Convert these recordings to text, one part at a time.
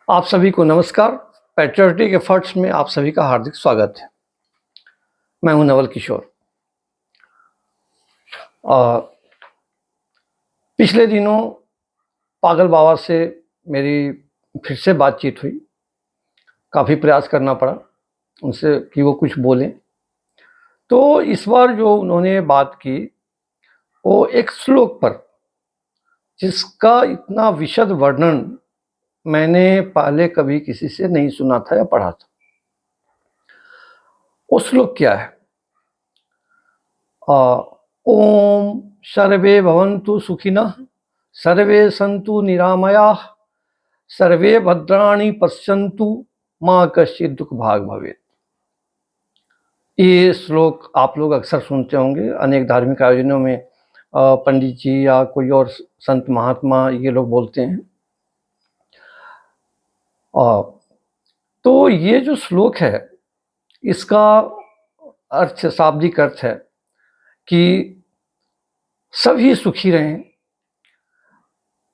आप सभी को नमस्कार। पैट्रियोटिक एफर्ट्स में आप सभी का हार्दिक स्वागत है। मैं हूं नवल किशोर। पिछले दिनों पागल बाबा से मेरी फिर से बातचीत हुई। काफ़ी प्रयास करना पड़ा उनसे कि वो कुछ बोलें। तो इस बार जो उन्होंने बात की वो एक श्लोक पर, जिसका इतना विशद वर्णन मैंने पहले कभी किसी से नहीं सुना था या पढ़ा था। वो श्लोक क्या है? ओम सर्वे भवन्तु सुखिनः, सर्वे सन्तु निरामयाः, सर्वे भद्राणि पश्यन्तु, माँ कश्चित् दुख भाग भवेत्। ये श्लोक आप लोग अक्सर सुनते होंगे। अनेक धार्मिक आयोजनों में पंडित जी या कोई और संत महात्मा ये लोग बोलते हैं। तो ये जो श्लोक है, इसका अर्थ, शाब्दिक अर्थ है कि सभी सुखी रहें,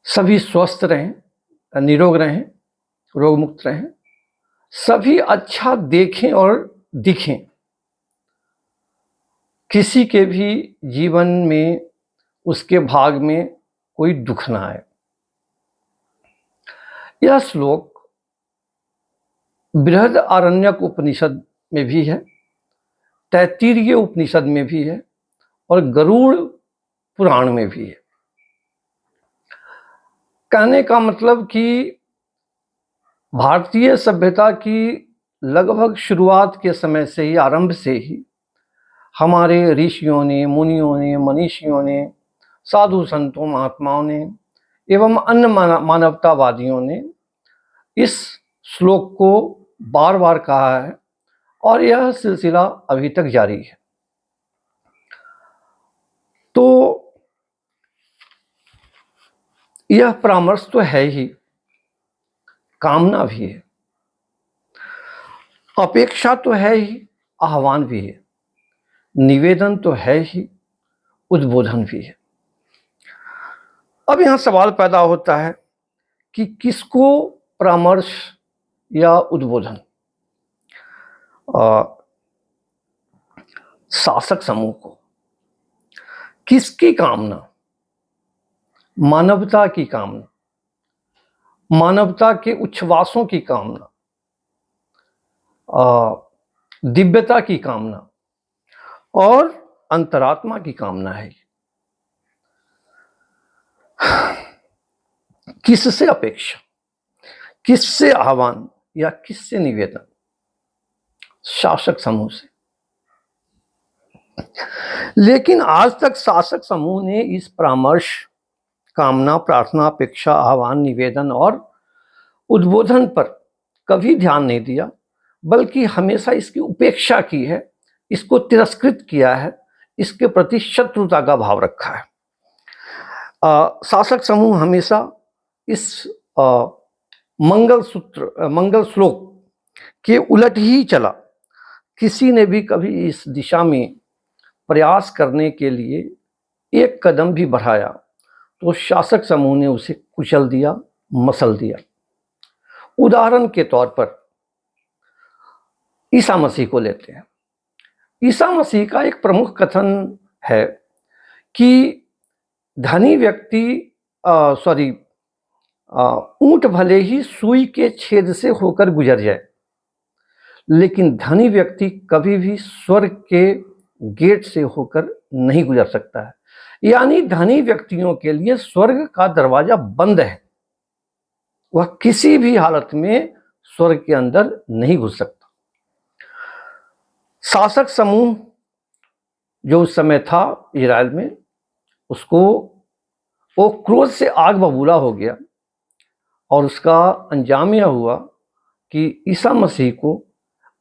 सभी स्वस्थ रहें, निरोग रहें, रोग मुक्त रहें, सभी अच्छा देखें और दिखें, किसी के भी जीवन में, उसके भाग में कोई दुख ना आए। यह श्लोक बृहद आरण्यक उपनिषद में भी है, तैत्तिरीय उपनिषद में भी है और गरुड़ पुराण में भी है। कहने का मतलब कि भारतीय सभ्यता की लगभग शुरुआत के समय से ही, आरंभ से ही हमारे ऋषियों ने, मुनियों ने, मनीषियों ने, साधु संतों, महात्माओं ने एवं अन्य मानवतावादियों ने इस श्लोक को बार बार कहा है और यह सिलसिला अभी तक जारी है। तो यह परामर्श तो है ही, कामना भी है, अपेक्षा तो है ही, आह्वान भी है, निवेदन तो है ही, उद्बोधन भी है। अब यहाँ सवाल पैदा होता है कि किसको परामर्श या उद्बोधन? शासक समूह को। किसकी कामना? मानवता की कामना, मानवता के उच्छ्वासों की कामना, दिव्यता की कामना और अंतरात्मा की कामना है। किससे अपेक्षा, किससे आह्वान या किससे निवेदन? शासक समूह से। लेकिन आज तक शासक समूह ने इस परामर्श, कामना, प्रार्थना, अपेक्षा, आह्वान, निवेदन और उद्बोधन पर कभी ध्यान नहीं दिया, बल्कि हमेशा इसकी उपेक्षा की है, इसको तिरस्कृत किया है, इसके प्रति शत्रुता का भाव रखा है। शासक समूह हमेशा इस मंगल सूत्र, मंगल श्लोक के उलट ही चला। किसी ने भी कभी इस दिशा में प्रयास करने के लिए एक कदम भी बढ़ाया तो शासक समूह ने उसे कुचल दिया, मसल दिया। उदाहरण के तौर पर ईसा मसीह को लेते हैं। ईसा मसीह का एक प्रमुख कथन है कि धनी व्यक्ति ऊंट भले ही सुई के छेद से होकर गुजर जाए, लेकिन धनी व्यक्ति कभी भी स्वर्ग के गेट से होकर नहीं गुजर सकता है। यानी धनी व्यक्तियों के लिए स्वर्ग का दरवाजा बंद है, वह किसी भी हालत में स्वर्ग के अंदर नहीं घुस सकता। शासक समूह जो उस समय था इजराइल में, उसको वो क्रोध से आग बबूला हो गया और उसका अंजाम यह हुआ कि ईसा मसीह को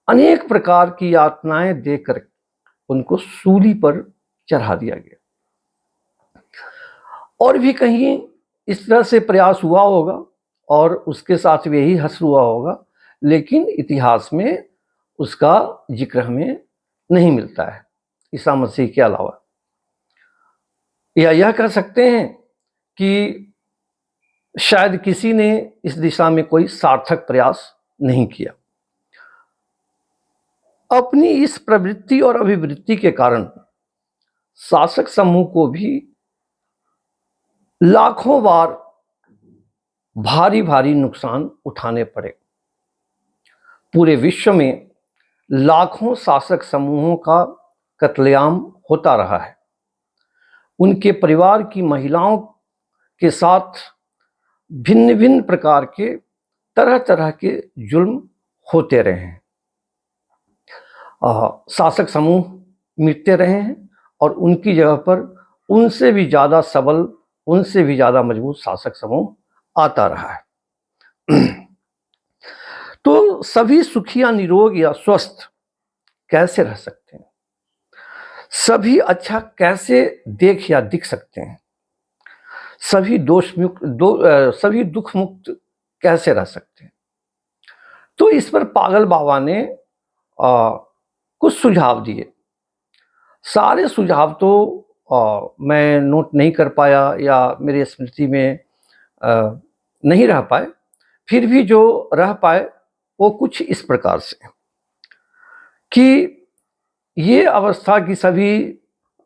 अनेक प्रकार की यातनाएं देकर उनको सूली पर चढ़ा दिया गया। और भी कहीं इस तरह से प्रयास हुआ होगा और उसके साथ यही हश्र हुआ होगा, लेकिन इतिहास में उसका जिक्र हमें नहीं मिलता है ईसा मसीह के अलावा। या यह कह सकते हैं कि शायद किसी ने इस दिशा में कोई सार्थक प्रयास नहीं किया। अपनी इस प्रवृत्ति और अभिवृत्ति के कारण शासक समूह को भी लाखों बार भारी भारी नुकसान उठाने पड़े। पूरे विश्व में लाखों शासक समूहों का कत्लेआम होता रहा है। उनके परिवार की महिलाओं के साथ भिन्न भिन्न प्रकार के तरह तरह के जुल्म होते रहे हैं। शासक समूह मिटते रहे हैं और उनकी जगह पर उनसे भी ज़्यादा सबल, उनसे भी ज़्यादा मजबूत शासक समूह आता रहा है। तो सभी सुखी या निरोग या स्वस्थ कैसे रह सकते हैं? सभी अच्छा कैसे देख या दिख सकते हैं? सभी सभी दुख मुक्त कैसे रह सकते हैं? तो इस पर पागल बाबा ने कुछ सुझाव दिए। सारे सुझाव तो मैं नोट नहीं कर पाया या मेरी स्मृति में नहीं रह पाए, फिर भी जो रह पाए वो कुछ इस प्रकार से कि ये अवस्था कि सभी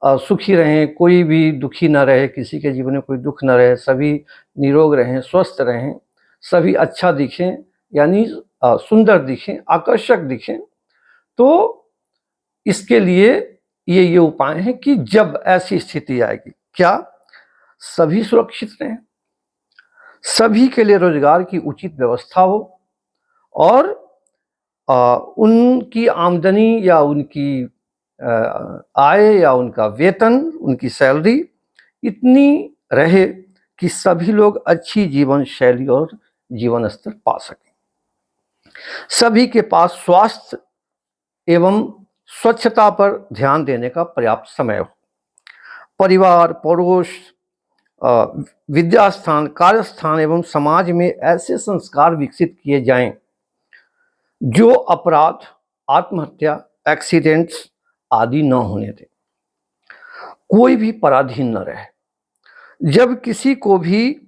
सुखी रहें, कोई भी दुखी न रहे, किसी के जीवन में कोई दुख न रहे, सभी निरोग रहें, स्वस्थ रहें, सभी अच्छा दिखें, यानी सुंदर दिखें, आकर्षक दिखें। तो इसके लिए ये उपाय हैं कि जब ऐसी स्थिति आएगी, क्या सभी सुरक्षित रहें, सभी के लिए रोजगार की उचित व्यवस्था हो और उनकी आमदनी या उनकी आय या उनका वेतन, उनकी सैलरी इतनी रहे कि सभी लोग अच्छी जीवन शैली और जीवन स्तर पा सकें। सभी के पास स्वास्थ्य एवं स्वच्छता पर ध्यान देने का पर्याप्त समय हो। परिवार, पड़ोस, विद्या स्थान, कार्यस्थान एवं समाज में ऐसे संस्कार विकसित किए जाएं जो अपराध, आत्महत्या, एक्सीडेंट्स आदि न होने दें। कोई भी पराधीन न रहे। जब किसी को भी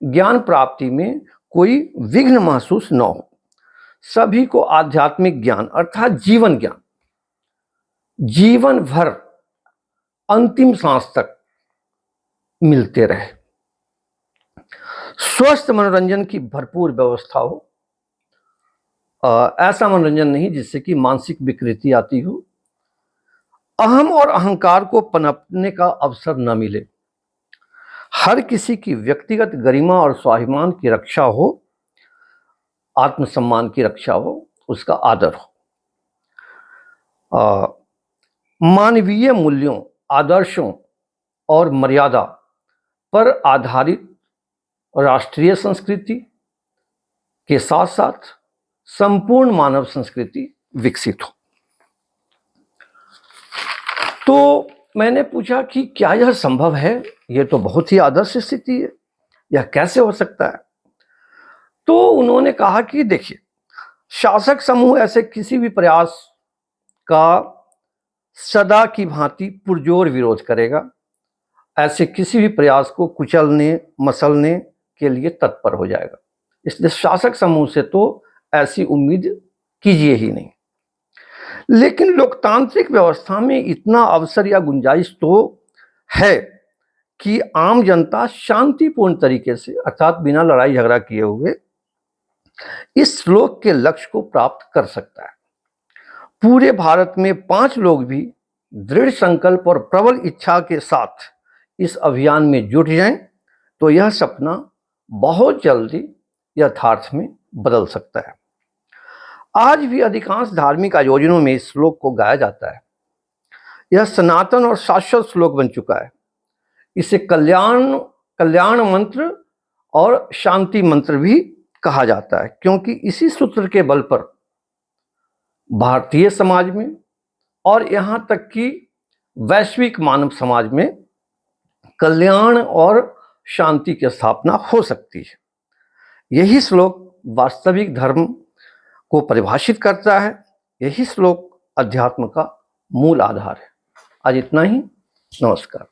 ज्ञान प्राप्ति में कोई विघ्न महसूस न हो। सभी को आध्यात्मिक ज्ञान अर्थात जीवन ज्ञान जीवन भर अंतिम सांस तक मिलते रहे। स्वस्थ मनोरंजन की भरपूर व्यवस्था हो। ऐसा मनोरंजन नहीं जिससे कि मानसिक विकृति आती हो। अहम और अहंकार को पनपने का अवसर न मिले। हर किसी की व्यक्तिगत गरिमा और स्वाभिमान की रक्षा हो, आत्मसम्मान की रक्षा हो, उसका आदर हो। मानवीय मूल्यों, आदर्शों और मर्यादा पर आधारित राष्ट्रीय संस्कृति के साथ साथ संपूर्ण मानव संस्कृति विकसित हो। तो मैंने पूछा कि क्या यह संभव है? यह तो बहुत ही आदर्श स्थिति है, यह कैसे हो सकता है? तो उन्होंने कहा कि देखिए, शासक समूह ऐसे किसी भी प्रयास का सदा की भांति पुरजोर विरोध करेगा। ऐसे किसी भी प्रयास को कुचलने, मसलने के लिए तत्पर हो जाएगा। इसलिए शासक समूह से तो ऐसी उम्मीद कीजिए ही नहीं। लेकिन लोकतांत्रिक व्यवस्था में इतना अवसर या गुंजाइश तो है कि आम जनता शांतिपूर्ण तरीके से अर्थात बिना लड़ाई झगड़ा किए हुए इस श्लोक के लक्ष्य को प्राप्त कर सकता है। पूरे भारत में 5 लोग भी दृढ़ संकल्प और प्रबल इच्छा के साथ इस अभियान में जुट जाएं तो यह सपना बहुत जल्दी यथार्थ में बदल सकता है। आज भी अधिकांश धार्मिक आयोजनों में इस श्लोक को गाया जाता है। यह सनातन और शाश्वत श्लोक बन चुका है। इसे कल्याण मंत्र और शांति मंत्र भी कहा जाता है, क्योंकि इसी सूत्र के बल पर भारतीय समाज में और यहाँ तक कि वैश्विक मानव समाज में कल्याण और शांति की स्थापना हो सकती है। यही श्लोक वास्तविक धर्म को परिभाषित करता है। यही श्लोक अध्यात्म का मूल आधार है। आज इतना ही। नमस्कार।